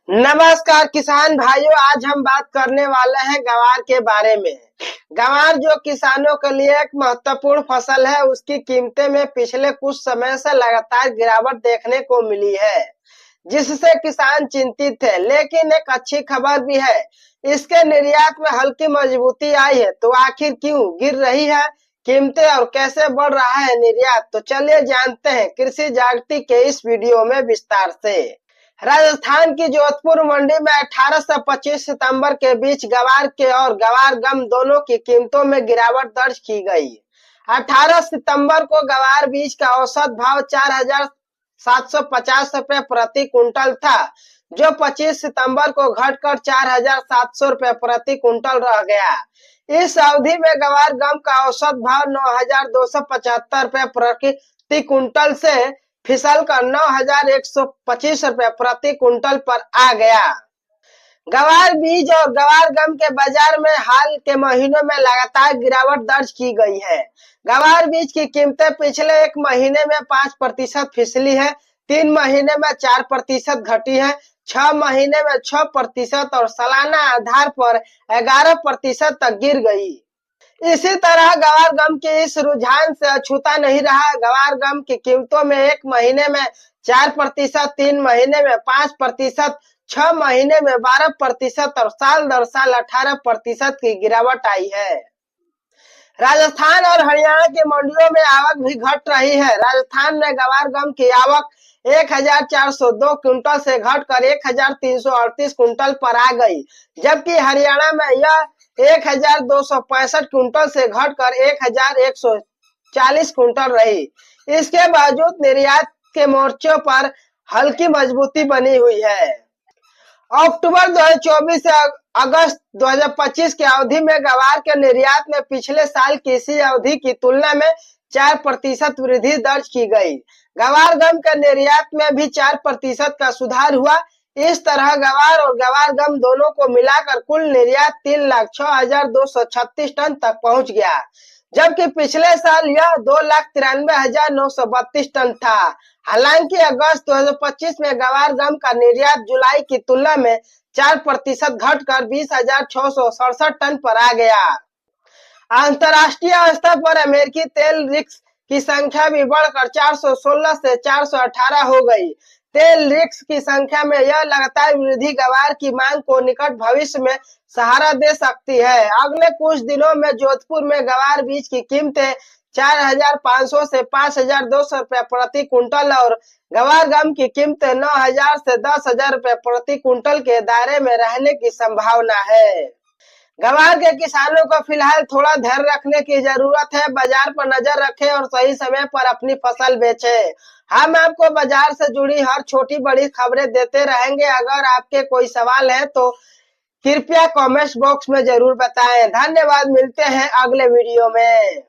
नमस्कार किसान भाइयों, आज हम बात करने वाले हैं गवार के बारे में। गवार जो किसानों के लिए एक महत्वपूर्ण फसल है, उसकी कीमतें में पिछले कुछ समय से लगातार गिरावट देखने को मिली है, जिससे किसान चिंतित है। लेकिन एक अच्छी खबर भी है, इसके निर्यात में हल्की मजबूती आई है। तो आखिर क्यों गिर रही है कीमतें और कैसे बढ़ रहा है निर्यात, तो चलिए जानते हैं कृषि जागृति के इस वीडियो में विस्तार से। राजस्थान की जोधपुर मंडी में 18 से 25 सितंबर के बीच गवार के और गवार गम दोनों की कीमतों में गिरावट दर्ज की गई। 18 सितंबर को गवार बीज का औसत भाव 4,750 रुपए प्रति कुंटल था, जो 25 सितंबर को घटकर 4,700 रुपए प्रति कुंटल रह गया। इस अवधि में गवार गम का औसत भाव 9,275 रुपए प्रति कुंटल से फिसल कर 9,125 रुपए प्रति कुंटल पर आ गया। गवार बीज और गवार गम के बाजार में हाल के महीनों में लगातार गिरावट दर्ज की गई है। गवार बीज की कीमतें पिछले एक महीने में 5% फिसली है, 3 महीने में 4% घटी है, 6 महीने में 6% और सालाना आधार पर 11% तक गिर गई। इसी तरह गवार गम के इस रुझान से अछूता नहीं रहा। गवार गम की कीमतों में एक महीने में 4%, 3 महीने में 5%, 6 महीने में 12% और साल दर साल 18% की गिरावट आई है। राजस्थान और हरियाणा की मंडियों में आवक भी घट रही है। राजस्थान में गवार गम की आवक 1,402 क्विंटल से घटकर 1,338 क्विंटल पर आ गई, जबकि हरियाणा में यह 1,265 क्विंटल से घटकर 1,140 क्विंटल रही। इसके बावजूद निर्यात के मोर्चों पर हल्की मजबूती बनी हुई है। अक्टूबर 2024 से अगस्त 2025 की अवधि में गवार के निर्यात में पिछले साल की इसी अवधि की तुलना में 4% वृद्धि दर्ज की गई। गवार गम के निर्यात में भी 4% का सुधार हुआ। इस तरह गवार और गवार गम दोनों को मिलाकर कुल निर्यात 3,06,236 टन तक पहुंच गया, जबकि पिछले साल यह 2,93,932 टन था। हालांकि अगस्त 2025 में गवार गम का निर्यात जुलाई की तुलना में 4% घटकर 20,667 टन पर आ गया। अंतर्राष्ट्रीय स्तर पर अमेरिकी तेल रिग्स की संख्या भी बढ़कर 416 से 418 हो गई। तेल रिग्स की संख्या में यह लगातार वृद्धि गवार की मांग को निकट भविष्य में सहारा दे सकती है। अगले कुछ दिनों में जोधपुर में गवार बीज की कीमतें 4,500 से 5,200 रुपए प्रति कुंटल और गवार गम की कीमतें 9,000 से 10,000 रुपए प्रति कुंटल के दायरे में रहने की संभावना है। गवार के किसानों को फिलहाल थोड़ा धैर्य रखने की जरूरत है। बाजार पर नजर रखें और सही समय पर अपनी फसल बेचें। हम आपको बाजार से जुड़ी हर छोटी बड़ी खबरें देते रहेंगे। अगर आपके कोई सवाल है तो कृपया कमेंट बॉक्स में जरूर बताएं। धन्यवाद, मिलते हैं अगले वीडियो में।